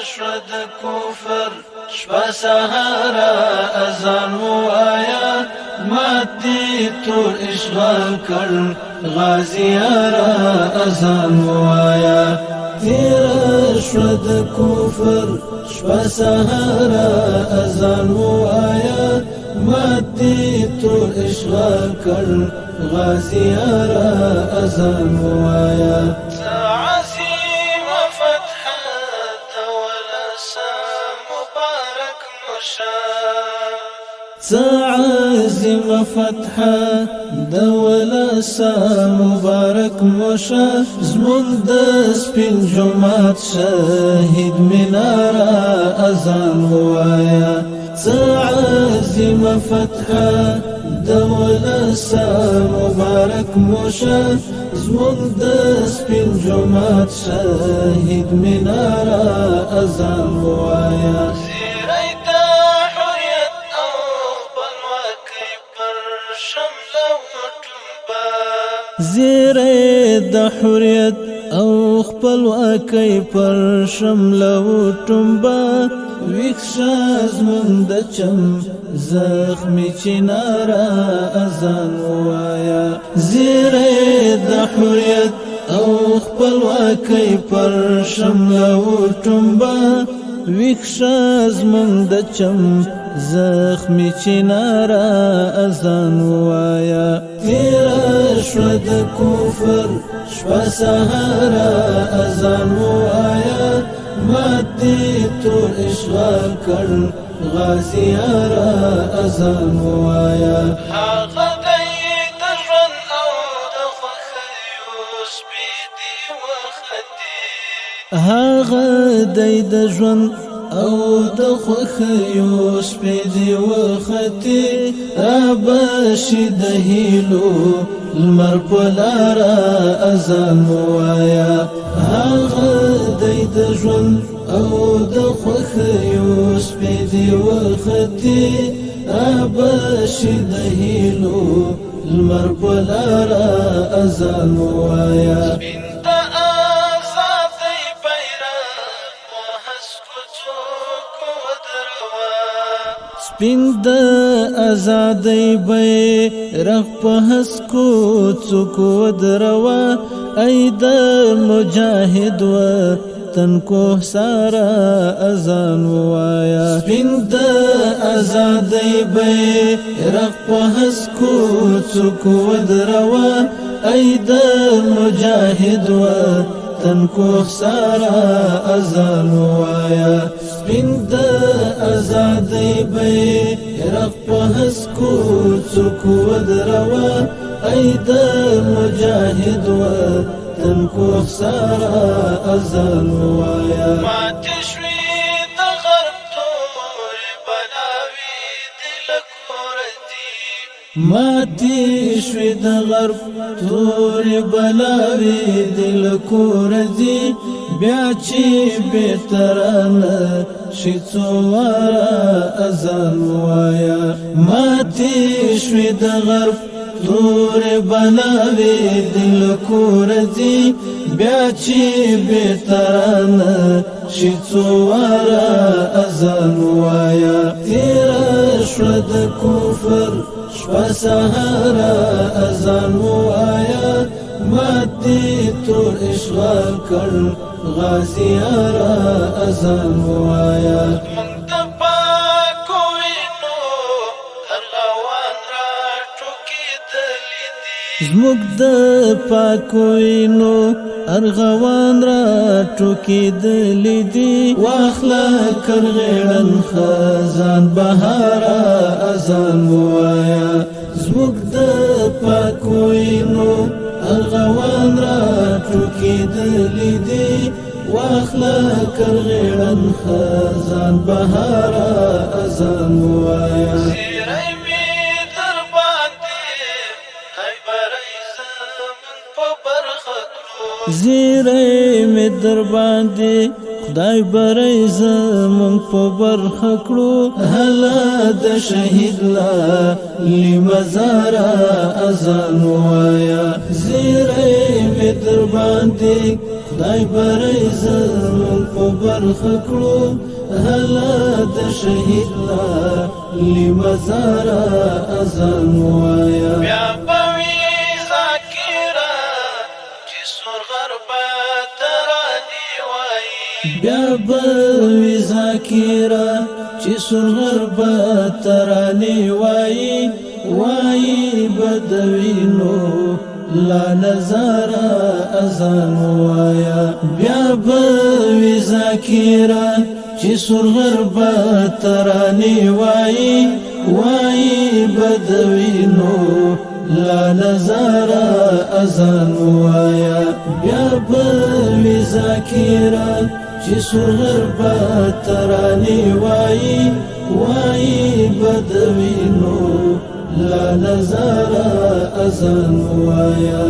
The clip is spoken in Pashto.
شود کفر شپه سهارا اذان وایا ماتی تور اشغال کړ غازیارا اذان وایا تیر شود کفر شپه سهارا اذان وایا ماتی تور اشغال کړ غازیارا اذان وایا عظیم فتحه دوله سا مبارک موشه زمون د سپین جمعات شهید مناره اذان وایا عظیم فتحه دوله سا مبارک موشه زمون د سپین جمعات شهید مناره اذان وایا زیره د حریت او خپلواکۍ پر شمله و ټومبه ویښه زموږ د چم زخمي چناره اذان ووایه زیره د حریت او خپلواکۍ پر شمله و ټومبه ویښه زموږ د چم زخمي چناره اذان ووایه تیره شوه د کفر شپه سهاره اذان ووایه مات دې تور اشغال کړ غازیاره اذان ووایه هغه دی د ژوند او د خوښیو سپېدې وختې هغه دی د ژوند او د خوښیو سپېدې وختې رابشي د هیلو لمر په لاره اذان ووایه هغه دی د ژوند او د خوښیو سپېدې وختې رابشي د هیلو لمر په لاره اذان ووایه سپین د ازادۍ بیرغ په هسکو څوکو ودروه ای د مجاهد وطن کوهساره اذان ووایه سپین د ازادۍ بیرغ په هسکو څوکو ودروه ای د مجاهد وطن کوهساره اذان ووایه سپین د ازادۍ بیرغ په هسکو څوکو ودروه ای د مجاهد وطن کوهساره اذان ووایه ماتې شوې د غرب تورې بلاوې دې له کوره دي ماتې شوې د غرب تورې بلاوې دې له کوره دي بیا چې بهترانه شي څو واره اذان ووایه ماتې شوې د غرب تورې بلاوې دې له کوره ځي بیا چې بهترانه شي څو واره اذان ووایه تېره شوه د کفر شپه سهاره اذان ووایه مات دې تور اشغال کړ غازیاره اذان ووایه زموږ د پاکو وینو ارغوان را ټوکېدلې دي واخله کرغېړن خزان بهاره اذان ووایه زموږ د پاکو وینو ارغوان را ټوکېدلې دي واخله کرغېړن خزان بهاره اذان ووایه زیره می در باندې خدای بری زمون په برخه کړو هلا د شهید لا لمزاره اذان ووایه زیره می در باندې خدای بری زمون په برخه کړو هلا د شهید لی مزارا اذان وایا بیا پوي ذاکره چې سور غربت تراني وای بیا پوي ذاکره چې سور غربت تراني وای وای بدوینو لا نظارا اذان وایا بیا پوي ذاکره چې سور غربت تراني وای وای بدوینو لا نظارا اذان وایا بیا پوي ذاکره چې سور غربت تراني وای وای بدوینو لا نظارا اذان وایا